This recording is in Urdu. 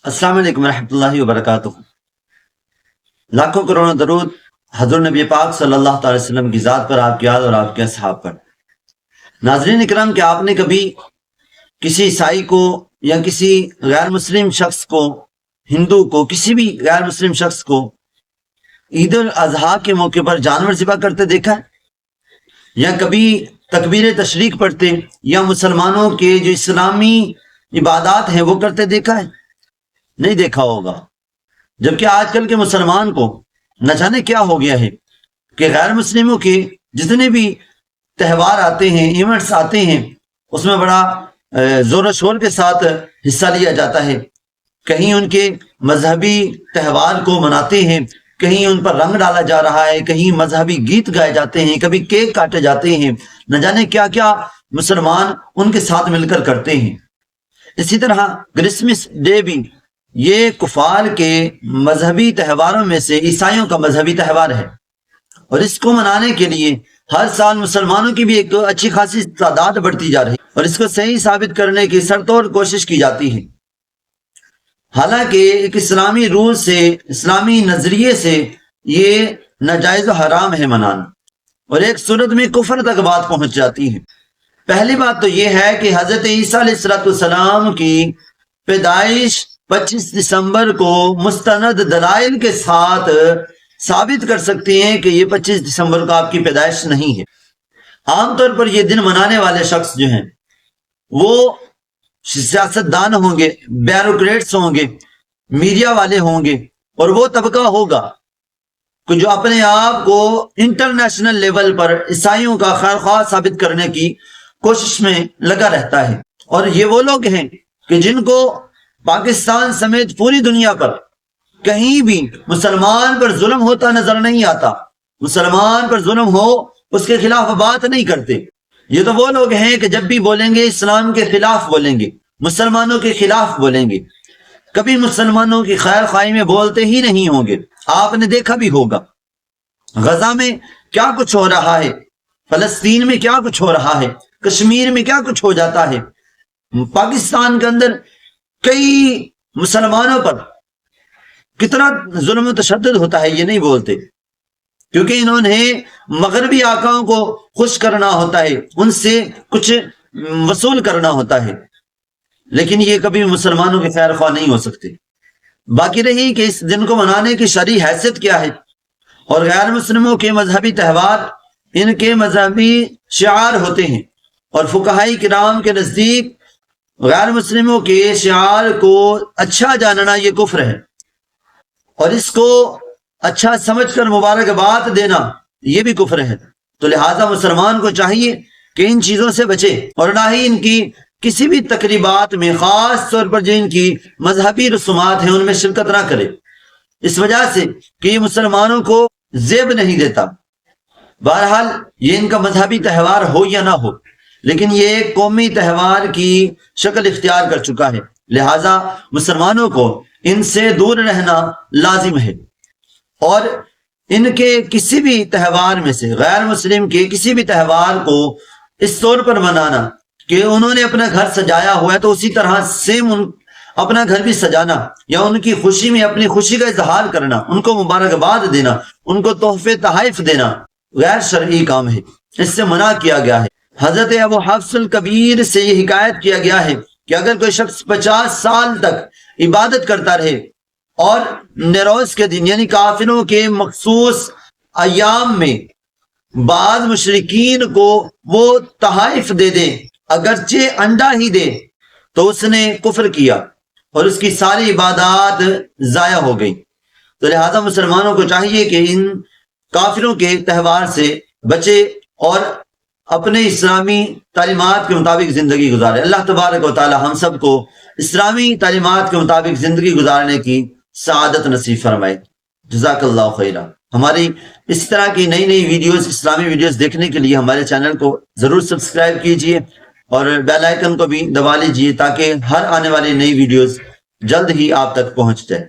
السلام علیکم ورحمۃ اللہ وبرکاتہ۔ لاکھوں کروڑوں درود حضور نبی پاک صلی اللہ تعالی وسلم کی ذات پر، آپ کی آل اور آپ کے اصحاب پر۔ ناظرین اکرام، کہ آپ نے کبھی کسی عیسائی کو یا کسی غیر مسلم شخص کو، ہندو کو، کسی بھی غیر مسلم شخص کو عید الاضحیٰ کے موقع پر جانور ذبح کرتے دیکھا ہے؟ یا کبھی تکبیر تشریق پڑھتے یا مسلمانوں کے جو اسلامی عبادات ہیں وہ کرتے دیکھا ہے؟ نہیں دیکھا ہوگا۔ جبکہ آج کل کے مسلمان کو نہ جانے کیا ہو گیا ہے کہ غیر مسلموں کے جتنے بھی تہوار آتے ہیں، ایونٹس آتے ہیں، اس میں بڑا زور و شور کے ساتھ حصہ لیا جاتا ہے۔ کہیں ان کے مذہبی تہوار کو مناتے ہیں، کہیں ان پر رنگ ڈالا جا رہا ہے، کہیں مذہبی گیت گائے جاتے ہیں، کبھی کیک کاٹے جاتے ہیں، نہ جانے کیا کیا مسلمان ان کے ساتھ مل کر کرتے ہیں۔ اسی طرح کرسمس ڈے بھی یہ کفار کے مذہبی تہواروں میں سے عیسائیوں کا مذہبی تہوار ہے، اور اس کو منانے کے لیے ہر سال مسلمانوں کی بھی ایک اچھی خاصی تعداد بڑھتی جا رہی ہے، اور اس کو صحیح ثابت کرنے کی سرتوڑ کوشش کی جاتی ہے۔ حالانکہ ایک اسلامی رول سے، اسلامی نظریے سے یہ ناجائز و حرام ہے منانا، اور ایک صورت میں کفر تک بات پہنچ جاتی ہے۔ پہلی بات تو یہ ہے کہ حضرت عیسیٰ علیہ السلام کی پیدائش 25 دسمبر کو مستند دلائل کے ساتھ ثابت کر سکتے ہیں کہ یہ 25 دسمبر کو آپ کی پیدائش نہیں ہے۔ عام طور پر یہ دن منانے والے شخص جو ہیں وہ سیاستدان ہوں گے، بیوروکریٹس ہوں گے، میڈیا والے ہوں گے، اور وہ طبقہ ہوگا کہ جو اپنے آپ کو انٹرنیشنل لیول پر عیسائیوں کا خیر خواہ ثابت کرنے کی کوشش میں لگا رہتا ہے۔ اور یہ وہ لوگ ہیں کہ جن کو پاکستان سمیت پوری دنیا پر کہیں بھی مسلمان پر ظلم ہوتا نظر نہیں آتا۔ مسلمان پر ظلم ہو اس کے خلاف بات نہیں کرتے۔ یہ تو وہ لوگ ہیں کہ جب بھی بولیں گے اسلام کے خلاف بولیں گے، مسلمانوں کے خلاف بولیں گے، کبھی مسلمانوں کی خیر خواہی میں بولتے ہی نہیں ہوں گے۔ آپ نے دیکھا بھی ہوگا غزہ میں کیا کچھ ہو رہا ہے، فلسطین میں کیا کچھ ہو رہا ہے، کشمیر میں کیا کچھ ہو جاتا ہے۔ پاکستان کے اندر کئی مسلمانوں پر کتنا ظلم و تشدد ہوتا ہے، یہ نہیں بولتے، کیونکہ انہوں نے مغربی آقاؤں کو خوش کرنا ہوتا ہے، ان سے کچھ وصول کرنا ہوتا ہے، لیکن یہ کبھی مسلمانوں کے خیر خواہ نہیں ہو سکتے۔ باقی رہی کہ اس دن کو منانے کی شرعی حیثیت کیا ہے، اور غیر مسلموں کے مذہبی تہوار ان کے مذہبی شعار ہوتے ہیں، اور فقہائی کرام کے نزدیک غیر مسلموں کے شعار کو اچھا جاننا یہ کفر ہے، اور اس کو اچھا سمجھ کر مبارکباد دینا یہ بھی کفر ہے۔ تو لہٰذا مسلمان کو چاہیے کہ ان چیزوں سے بچے، اور نہ ہی ان کی کسی بھی تقریبات میں، خاص طور پر جو ان کی مذہبی رسومات ہیں ان میں شرکت نہ کرے، اس وجہ سے کہ یہ مسلمانوں کو زیب نہیں دیتا۔ بہرحال یہ ان کا مذہبی تہوار ہو یا نہ ہو، لیکن یہ ایک قومی تہوار کی شکل اختیار کر چکا ہے، لہٰذا مسلمانوں کو ان سے دور رہنا لازم ہے۔ اور ان کے کسی بھی تہوار میں سے، غیر مسلم کے کسی بھی تہوار کو اس طور پر منانا کہ انہوں نے اپنا گھر سجایا ہوا ہے تو اسی طرح سیم اپنا گھر بھی سجانا، یا ان کی خوشی میں اپنی خوشی کا اظہار کرنا، ان کو مبارکباد دینا، ان کو تحفے تحائف دینا غیر شرعی کام ہے، اس سے منع کیا گیا ہے۔ حضرت ابو حفص الکبیر سے یہ حکایت کیا گیا ہے کہ اگر کوئی شخص 50 سال تک عبادت کرتا رہے اور نیروز کے دن یعنی کافروں کے مخصوص ایام میں بعض مشرکین کو وہ تحائف دے دے، اگرچہ انڈا ہی دے، تو اس نے کفر کیا اور اس کی ساری عبادات ضائع ہو گئی۔ تو لہذا مسلمانوں کو چاہیے کہ ان کافروں کے تہوار سے بچے اور اپنے اسلامی تعلیمات کے مطابق زندگی گزارے۔ اللہ تبارک و تعالی ہم سب کو اسلامی تعلیمات کے مطابق زندگی گزارنے کی سعادت نصیب فرمائے۔ جزاک اللہ خیرہ۔ ہماری اس طرح کی نئی نئی ویڈیوز، اسلامی ویڈیوز دیکھنے کے لیے ہمارے چینل کو ضرور سبسکرائب کیجئے، اور بیل آئیکن کو بھی دبا لیجئے تاکہ ہر آنے والی نئی ویڈیوز جلد ہی آپ تک پہنچ جائے۔